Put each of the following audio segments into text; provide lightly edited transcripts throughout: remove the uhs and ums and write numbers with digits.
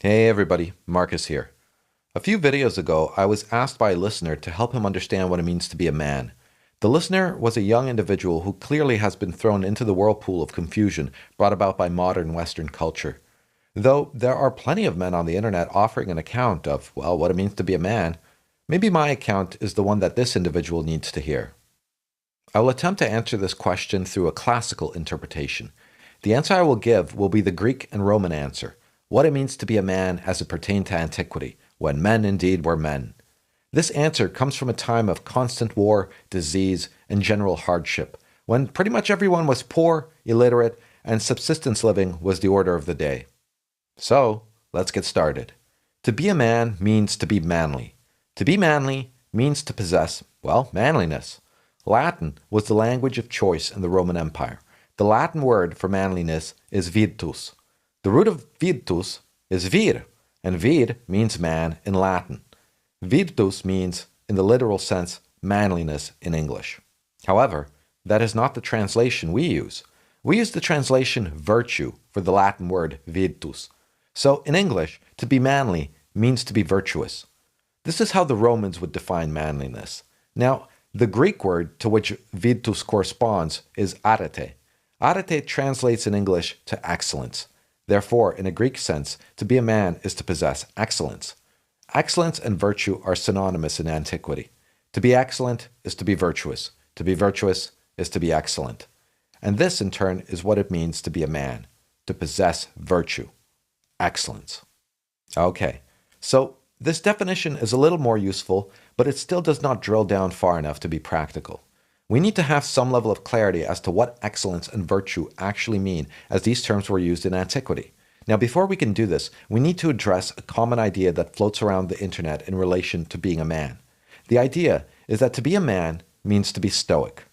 Hey everybody, Marcus here. A few videos ago, I was asked by a listener to help him understand what it means to be a man. The listener was a young individual who clearly has been thrown into the whirlpool of confusion brought about by modern Western culture. Though there are plenty of men on the internet offering an account of, well, what it means to be a man, maybe my account is the one that this individual needs to hear. I will attempt to answer this question through a classical interpretation. The answer I will give will be the Greek and Roman answer, what it means to be a man as it pertained to antiquity, when men indeed were men. This answer comes from a time of constant war, disease, and general hardship, when pretty much everyone was poor, illiterate, and subsistence living was the order of the day. So, let's get started. To be a man means to be manly. To be manly means to possess, well, manliness. Latin was the language of choice in the Roman Empire. The Latin word for manliness is virtus. The root of virtus is vir, and vir means man in Latin. Virtus means, in the literal sense, manliness in English. However, that is not the translation we use. We use the translation virtue for the Latin word virtus. So, in English, to be manly means to be virtuous. This is how the Romans would define manliness. Now, the Greek word to which virtus corresponds is arete. Arete translates in English to excellence. Therefore, in a Greek sense, to be a man is to possess excellence. Excellence and virtue are synonymous in antiquity. To be excellent is to be virtuous. To be virtuous is to be excellent. And this, in turn, is what it means to be a man, to possess virtue, excellence. Okay, so this definition is a little more useful, but it still does not drill down far enough to be practical. We need to have some level of clarity as to what excellence and virtue actually mean, as these terms were used in antiquity. Now, before we can do this, we need to address a common idea that floats around the internet in relation to being a man. The idea is that to be a man means to be stoic.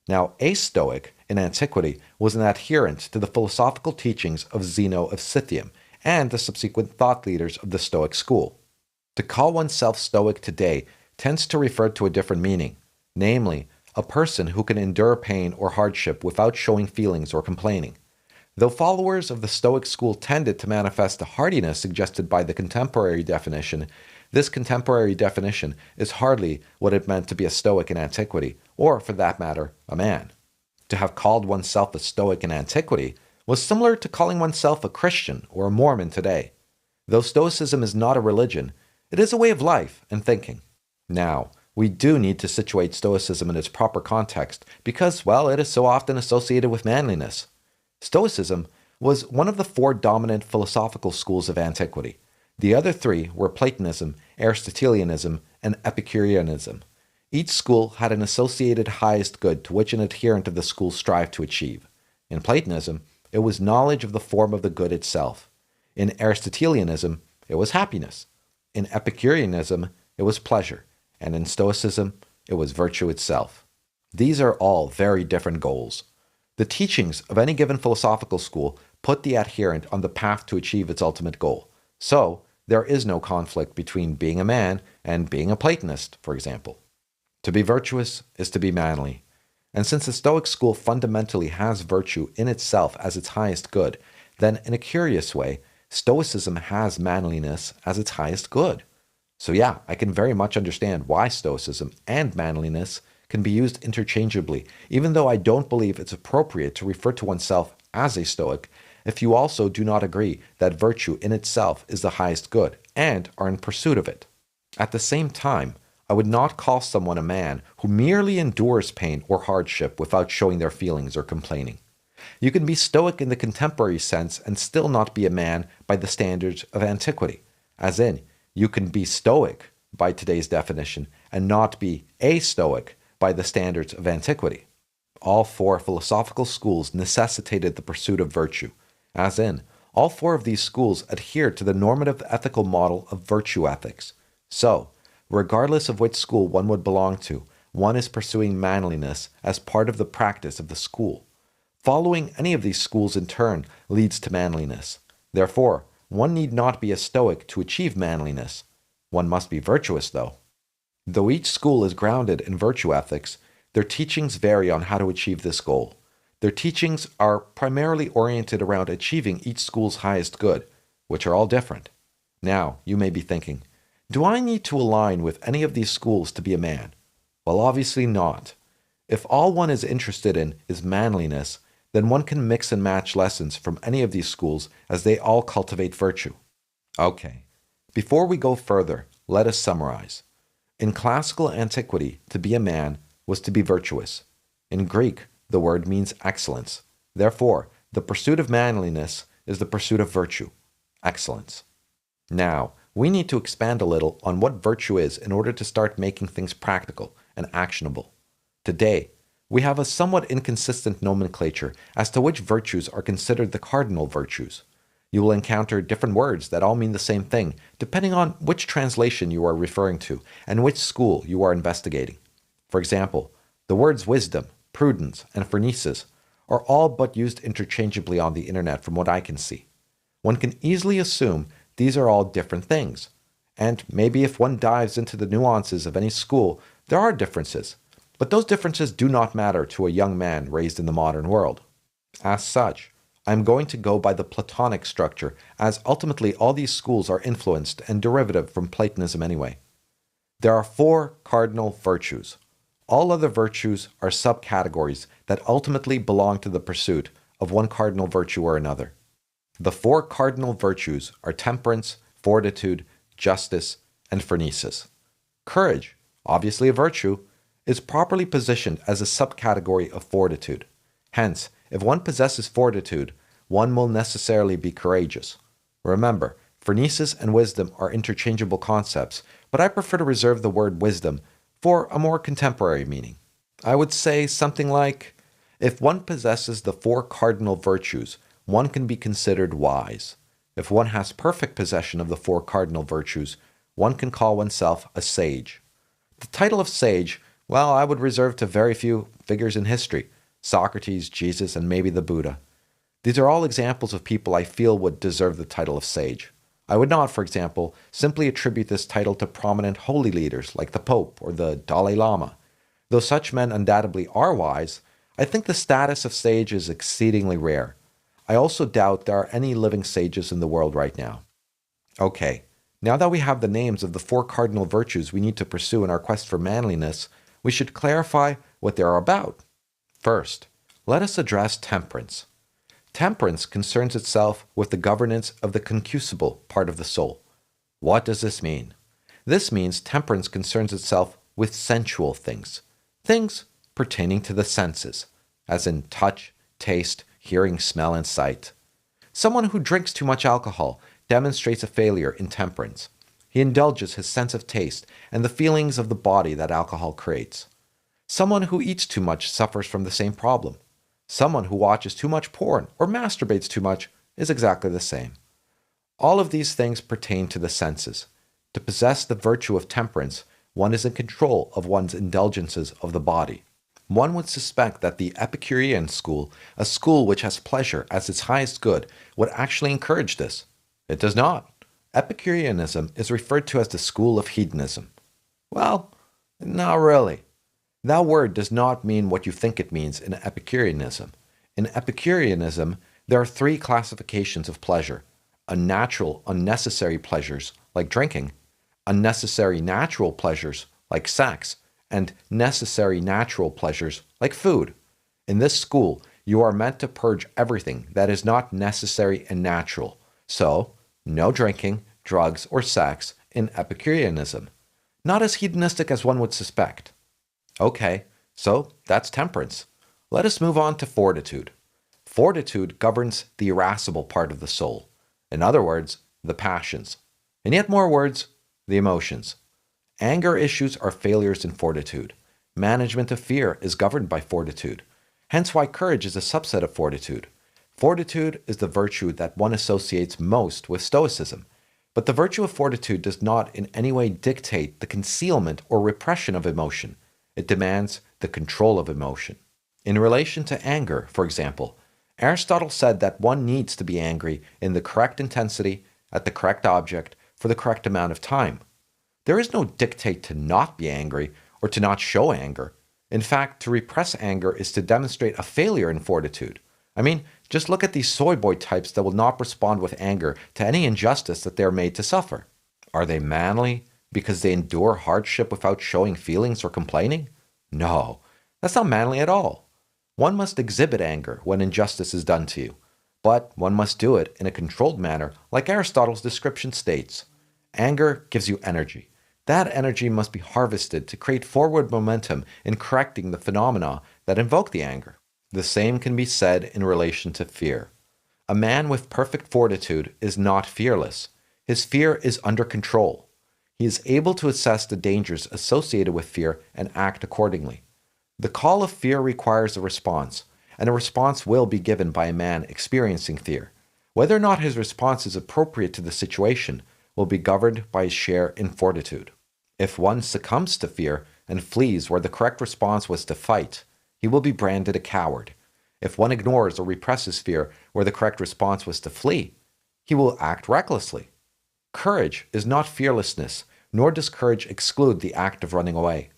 Now, a stoic in antiquity was an adherent to the philosophical teachings of Zeno of Citium and the subsequent thought leaders of the Stoic school. To call oneself stoic today tends to refer to a different meaning, namely, a person who can endure pain or hardship without showing feelings or complaining. Though followers of the Stoic school tended to manifest the hardiness suggested by the contemporary definition, this contemporary definition is hardly what it meant to be a Stoic in antiquity, or, for that matter, a man. To have called oneself a Stoic in antiquity was similar to calling oneself a Christian or a Mormon today. Though Stoicism is not a religion, it is a way of life and thinking. Now, we do need to situate Stoicism in its proper context because, well, it is so often associated with manliness. Stoicism was one of the four dominant philosophical schools of antiquity. The other three were Platonism, Aristotelianism, and Epicureanism. Each school had an associated highest good to which an adherent of the school strived to achieve. In Platonism, it was knowledge of the form of the good itself. In Aristotelianism, it was happiness. In Epicureanism, it was pleasure. And in Stoicism, it was virtue itself. These are all very different goals. The teachings of any given philosophical school put the adherent on the path to achieve its ultimate goal. So, there is no conflict between being a man and being a Platonist, for example. To be virtuous is to be manly. And since the Stoic school fundamentally has virtue in itself as its highest good, then in a curious way, Stoicism has manliness as its highest good. So yeah, I can very much understand why Stoicism and manliness can be used interchangeably, even though I don't believe it's appropriate to refer to oneself as a Stoic if you also do not agree that virtue in itself is the highest good and are in pursuit of it. At the same time, I would not call someone a man who merely endures pain or hardship without showing their feelings or complaining. You can be Stoic in the contemporary sense and still not be a man by the standards of antiquity, as in, you can be Stoic by today's definition and not be a Stoic by the standards of antiquity. All four philosophical schools necessitated the pursuit of virtue, as in, all four of these schools adhered to the normative ethical model of virtue ethics. So, regardless of which school one would belong to, one is pursuing manliness as part of the practice of the school. Following any of these schools in turn leads to manliness. Therefore, one need not be a Stoic to achieve manliness. One must be virtuous, though. Though each school is grounded in virtue ethics, their teachings vary on how to achieve this goal. Their teachings are primarily oriented around achieving each school's highest good, which are all different. Now, you may be thinking, do I need to align with any of these schools to be a man? Well, obviously not. If all one is interested in is manliness, then one can mix and match lessons from any of these schools as they all cultivate virtue. Okay, before we go further, let us summarize. In classical antiquity, to be a man was to be virtuous. In Greek, the word means excellence. Therefore, the pursuit of manliness is the pursuit of virtue, excellence. Now, we need to expand a little on what virtue is in order to start making things practical and actionable. Today, we have a somewhat inconsistent nomenclature as to which virtues are considered the cardinal virtues. You will encounter different words that all mean the same thing, depending on which translation you are referring to and which school you are investigating. For example, the words wisdom, prudence, and phronesis are all but used interchangeably on the internet from what I can see. One can easily assume these are all different things. And maybe if one dives into the nuances of any school, there are differences. But those differences do not matter to a young man raised in the modern world. As such, I am going to go by the Platonic structure, as ultimately all these schools are influenced and derivative from Platonism anyway. There are 4 cardinal virtues. All other virtues are subcategories that ultimately belong to the pursuit of one cardinal virtue or another. The 4 cardinal virtues are temperance, fortitude, justice, and phronesis. Courage, obviously a virtue, is properly positioned as a subcategory of fortitude. Hence, if one possesses fortitude, one will necessarily be courageous. Remember, phronesis and wisdom are interchangeable concepts, but I prefer to reserve the word wisdom for a more contemporary meaning. I would say something like, if one possesses the 4 cardinal virtues, one can be considered wise. If one has perfect possession of the 4 cardinal virtues, one can call oneself a sage. The title of sage, well, I would reserve to very few figures in history, Socrates, Jesus, and maybe the Buddha. These are all examples of people I feel would deserve the title of sage. I would not, for example, simply attribute this title to prominent holy leaders like the Pope or the Dalai Lama. Though such men undoubtedly are wise, I think the status of sage is exceedingly rare. I also doubt there are any living sages in the world right now. Okay, now that we have the names of the 4 cardinal virtues we need to pursue in our quest for manliness, we should clarify what they are about. First, let us address temperance. Temperance concerns itself with the governance of the concupiscible part of the soul. What does this mean? This means temperance concerns itself with sensual things, things pertaining to the senses, as in touch, taste, hearing, smell, and sight. Someone who drinks too much alcohol demonstrates a failure in temperance. He indulges his sense of taste and the feelings of the body that alcohol creates. Someone who eats too much suffers from the same problem. Someone who watches too much porn or masturbates too much is exactly the same. All of these things pertain to the senses. To possess the virtue of temperance, one is in control of one's indulgences of the body. One would suspect that the Epicurean school, a school which has pleasure as its highest good, would actually encourage this. It does not. Epicureanism is referred to as the school of hedonism. Well, not really. That word does not mean what you think it means in Epicureanism. In Epicureanism, there are 3 classifications of pleasure: unnatural, unnecessary pleasures, like drinking; unnecessary natural pleasures, like sex; and necessary natural pleasures, like food. In this school, you are meant to purge everything that is not necessary and natural. So, no drinking, drugs, or sex in Epicureanism. Not as hedonistic as one would suspect. Okay, so that's temperance. Let us move on to fortitude. Fortitude governs the irascible part of the soul. In other words, the passions. In yet more words, the emotions. Anger issues are failures in fortitude. Management of fear is governed by fortitude. Hence why courage is a subset of fortitude. Fortitude is the virtue that one associates most with Stoicism. But the virtue of fortitude does not in any way dictate the concealment or repression of emotion. It demands the control of emotion. In relation to anger, for example, Aristotle said that one needs to be angry in the correct intensity, at the correct object, for the correct amount of time. There is no dictate to not be angry or to not show anger. In fact, to repress anger is to demonstrate a failure in fortitude. I mean, Just look at these soy boy types that will not respond with anger to any injustice that they're made to suffer. Are they manly because they endure hardship without showing feelings or complaining? No, that's not manly at all. One must exhibit anger when injustice is done to you, but one must do it in a controlled manner, like Aristotle's description states. Anger gives you energy. That energy must be harvested to create forward momentum in correcting the phenomena that invoke the anger. The same can be said in relation to fear. A man with perfect fortitude is not fearless. His fear is under control. He is able to assess the dangers associated with fear and act accordingly. The call of fear requires a response, and a response will be given by a man experiencing fear. Whether or not his response is appropriate to the situation will be governed by his share in fortitude. If one succumbs to fear and flees where the correct response was to fight, he will be branded a coward. If one ignores or represses fear where the correct response was to flee, he will act recklessly. Courage is not fearlessness, nor does courage exclude the act of running away.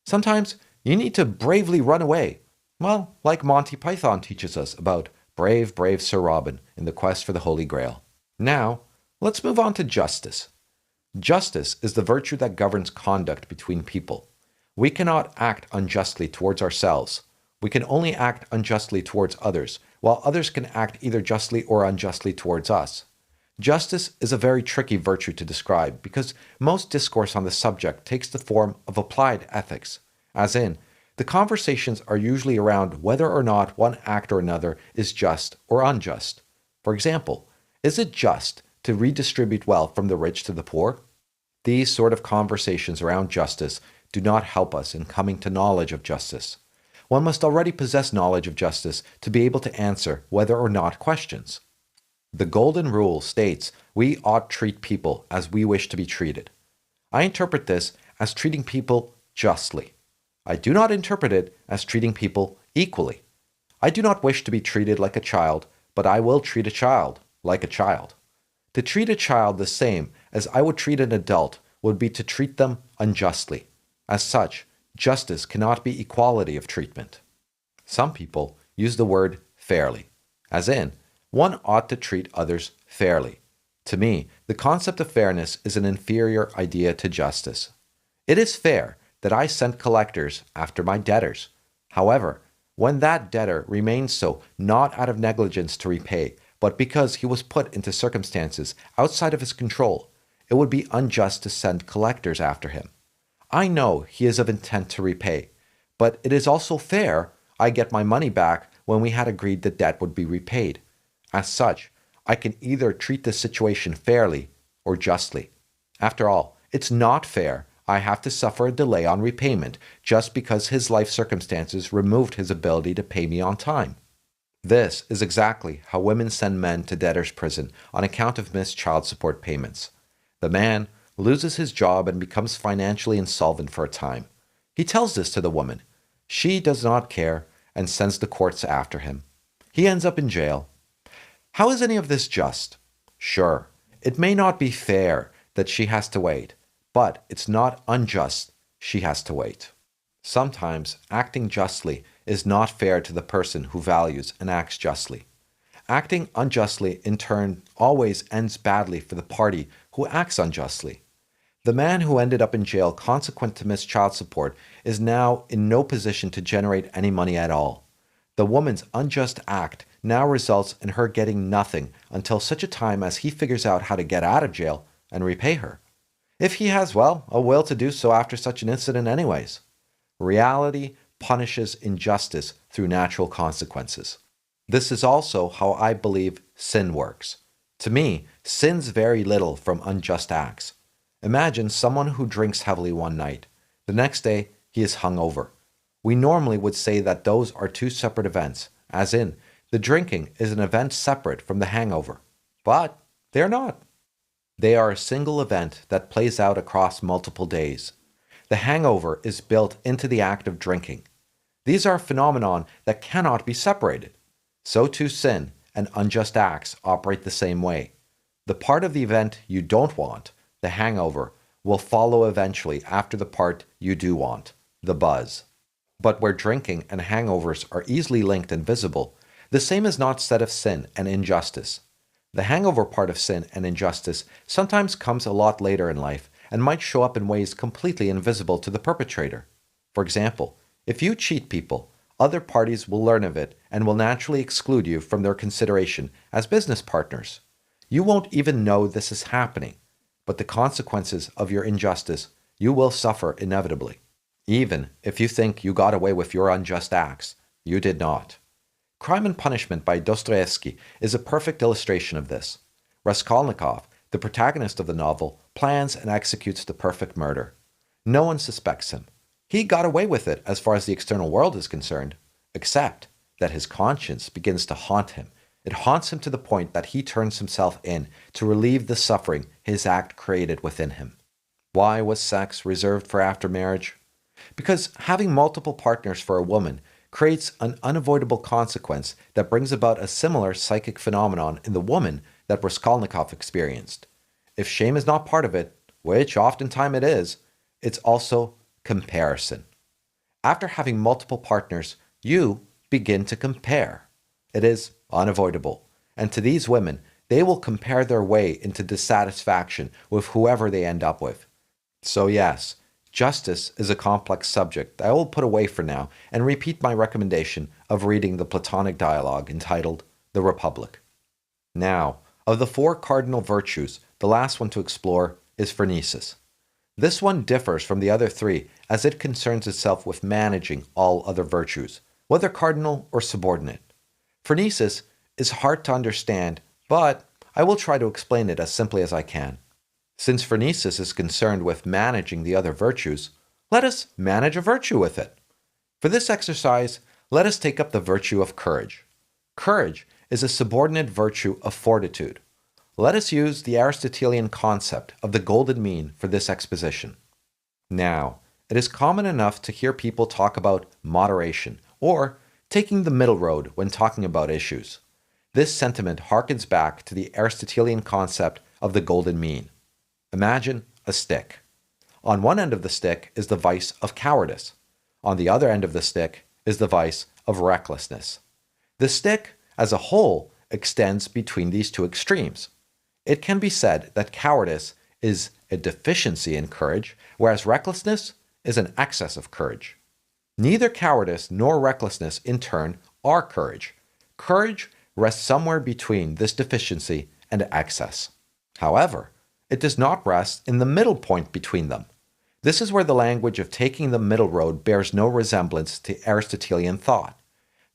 Sometimes you need to bravely run away. Well, like Monty Python teaches us about brave, brave Sir Robin in the quest for the Holy Grail. Now, let's move on to justice. Justice is the virtue that governs conduct between people. We cannot act unjustly towards ourselves. We can only act unjustly towards others, while others can act either justly or unjustly towards us. Justice is a very tricky virtue to describe because most discourse on the subject takes the form of applied ethics, as in, the conversations are usually around whether or not one act or another is just or unjust. For example, is it just to redistribute wealth from the rich to the poor? These sort of conversations around justice do not help us in coming to knowledge of justice. One must already possess knowledge of justice to be able to answer whether or not questions. The Golden Rule states we ought treat people as we wish to be treated. I interpret this as treating people justly. I do not interpret it as treating people equally. I do not wish to be treated like a child, but I will treat a child like a child. To treat a child the same as I would treat an adult would be to treat them unjustly. As such, justice cannot be equality of treatment. Some people use the word fairly, as in, one ought to treat others fairly. To me, the concept of fairness is an inferior idea to justice. It is fair that I sent collectors after my debtors. However, when that debtor remains so not out of negligence to repay, but because he was put into circumstances outside of his control, it would be unjust to send collectors after him. I know he is of intent to repay, but it is also fair I get my money back when we had agreed the debt would be repaid. As such, I can either treat the situation fairly or justly. After all, it's not fair I have to suffer a delay on repayment just because his life circumstances removed his ability to pay me on time. This is exactly how women send men to debtor's prison on account of missed child support payments. The man loses his job and becomes financially insolvent for a time. He tells this to the woman. She does not care and sends the courts after him. He ends up in jail. How is any of this just? Sure, it may not be fair that she has to wait, but it's not unjust she has to wait. Sometimes acting justly is not fair to the person who values and acts justly. Acting unjustly, in turn, always ends badly for the party who acts unjustly. The man who ended up in jail consequent to missed child support is now in no position to generate any money at all. The woman's unjust act now results in her getting nothing until such a time as he figures out how to get out of jail and repay her. If he has, well, a will to do so after such an incident anyways. Reality punishes injustice through natural consequences. This is also how I believe sin works. To me, sins vary little from unjust acts. Imagine someone who drinks heavily one night. The next day, he is hungover. We normally would say that those are two separate events, as in, the drinking is an event separate from the hangover. But they're not. They are a single event that plays out across multiple days. The hangover is built into the act of drinking. These are phenomena that cannot be separated. So too sin and unjust acts operate the same way. The part of the event you don't want, the hangover, will follow eventually after the part you do want, the buzz. But where drinking and hangovers are easily linked and visible, The same is not said of sin and injustice. The hangover part of sin and injustice sometimes comes a lot later in life and might show up in ways completely invisible to the perpetrator. For example, if you cheat people, other parties will learn of it and will naturally exclude you from their consideration as business partners. You won't even know this is happening, but the consequences of your injustice you will suffer inevitably. Even if you think you got away with your unjust acts, you did not. Crime and Punishment by Dostoevsky is a perfect illustration of this. Raskolnikov, the protagonist of the novel, plans and executes the perfect murder. No one suspects him. He got away with it as far as the external world is concerned, except that his conscience begins to haunt him. It haunts him to the point that he turns himself in to relieve the suffering his act created within him. Why was sex reserved for after marriage? Because having multiple partners for a woman creates an unavoidable consequence that brings about a similar psychic phenomenon in the woman that Raskolnikov experienced. If shame is not part of it, which oftentimes it is, it's also comparison. After having multiple partners, you begin to compare. It is unavoidable. And to these women, they will compare their way into dissatisfaction with whoever they end up with. So yes, justice is a complex subject that I will put away for now and repeat my recommendation of reading the Platonic dialogue entitled The Republic. Now, of the 4 cardinal virtues, the last one to explore is phronesis. This one differs from the other 3 as it concerns itself with managing all other virtues, whether cardinal or subordinate. Phronesis is hard to understand, but I will try to explain it as simply as I can. Since phronesis is concerned with managing the other virtues, let us manage a virtue with it. For this exercise, let us take up the virtue of courage. Courage is a subordinate virtue of fortitude. Let us use the Aristotelian concept of the golden mean for this exposition. Now, it is common enough to hear people talk about moderation or taking the middle road when talking about issues. This sentiment harkens back to the Aristotelian concept of the golden mean. Imagine a stick. On one end of the stick is the vice of cowardice. On the other end of the stick is the vice of recklessness. The stick, as a whole, extends between these 2 extremes. It can be said that cowardice is a deficiency in courage, whereas recklessness is an excess of courage. Neither cowardice nor recklessness, in turn, are courage. Courage rests somewhere between this deficiency and excess. However, it does not rest in the middle point between them. This is where the language of taking the middle road bears no resemblance to Aristotelian thought.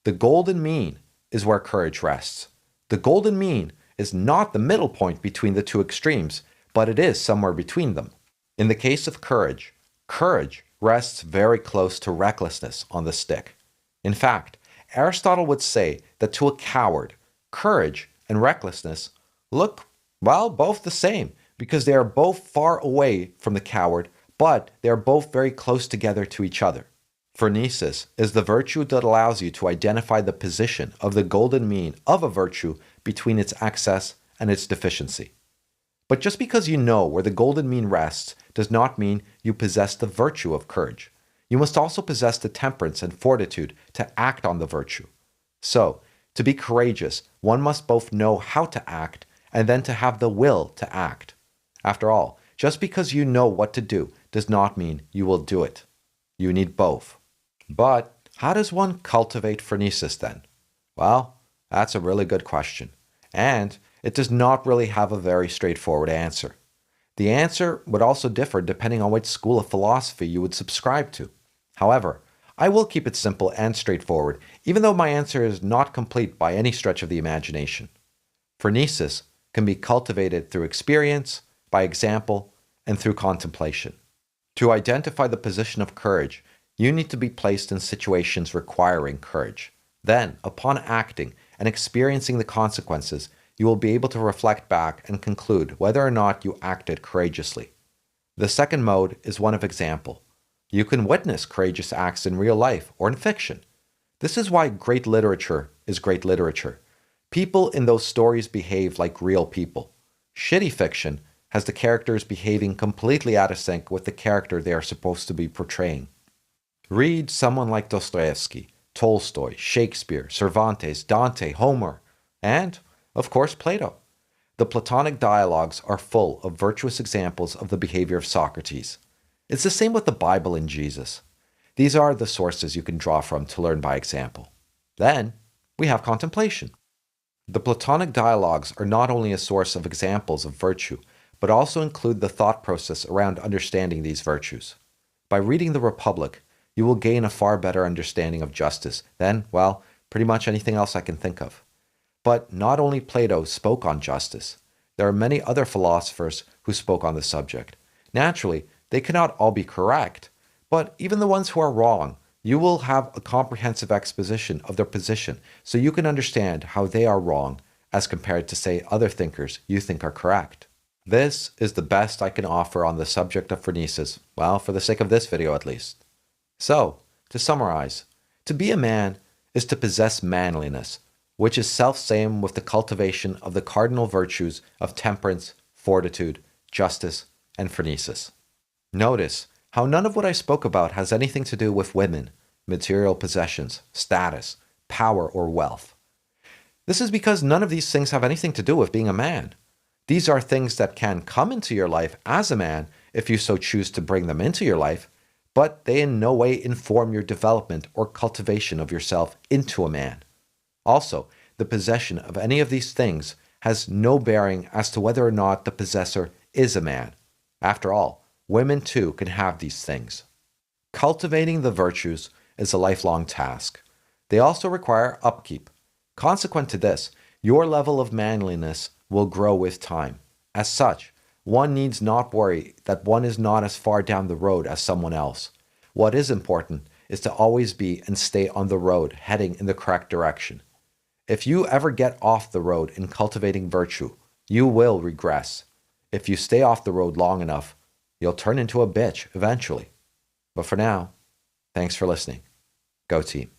The golden mean is where courage rests. The golden mean is not the middle point between the 2 extremes, but it is somewhere between them. In the case of courage, courage rests very close to recklessness on the stick. In fact, Aristotle would say that to a coward, courage and recklessness look, well, both the same, because they are both far away from the coward, but they are both very close together to each other. Phronesis is the virtue that allows you to identify the position of the golden mean of a virtue between its excess and its deficiency. But just because you know where the golden mean rests does not mean you possess the virtue of courage. You must also possess the temperance and fortitude to act on the virtue. So, to be courageous, one must both know how to act and then to have the will to act. After all, just because you know what to do does not mean you will do it. You need both. But how does one cultivate phronesis then? Well, that's a really good question. And it does not really have a very straightforward answer. The answer would also differ depending on which school of philosophy you would subscribe to. However, I will keep it simple and straightforward, even though my answer is not complete by any stretch of the imagination. Phronesis can be cultivated through experience, by example, and through contemplation. To identify the position of courage, you need to be placed in situations requiring courage. Then, upon acting and experiencing the consequences, you will be able to reflect back and conclude whether or not you acted courageously. The second mode is one of example. You can witness courageous acts in real life or in fiction. This is why great literature is great literature. People in those stories behave like real people. Shitty fiction has the characters behaving completely out of sync with the character they are supposed to be portraying. Read someone like Dostoevsky. Tolstoy, Shakespeare, Cervantes, Dante, Homer, and, of course, Plato. The Platonic dialogues are full of virtuous examples of the behavior of Socrates. It's the same with the Bible and Jesus. These are the sources you can draw from to learn by example. Then, we have contemplation. The Platonic dialogues are not only a source of examples of virtue, but also include the thought process around understanding these virtues. By reading the Republic, you will gain a far better understanding of justice than, well, pretty much anything else I can think of. But not only Plato spoke on justice. There are many other philosophers who spoke on the subject. Naturally, they cannot all be correct, but even the ones who are wrong, you will have a comprehensive exposition of their position so you can understand how they are wrong as compared to, say, other thinkers you think are correct. This is the best I can offer on the subject of phronesis, well, for the sake of this video at least. So, to summarize, to be a man is to possess manliness, which is self-same with the cultivation of the cardinal virtues of temperance, fortitude, justice, and phronesis. Notice how none of what I spoke about has anything to do with women, material possessions, status, power, or wealth. This is because none of these things have anything to do with being a man. These are things that can come into your life as a man if you so choose to bring them into your life, but they in no way inform your development or cultivation of yourself into a man. Also, the possession of any of these things has no bearing as to whether or not the possessor is a man. After all, women too can have these things. Cultivating the virtues is a lifelong task. They also require upkeep. Consequent to this, your level of manliness will grow with time. As such, one needs not worry that one is not as far down the road as someone else. What is important is to always be and stay on the road heading in the correct direction. If you ever get off the road in cultivating virtue, you will regress. If you stay off the road long enough, you'll turn into a bitch eventually. But for now, thanks for listening. Go team.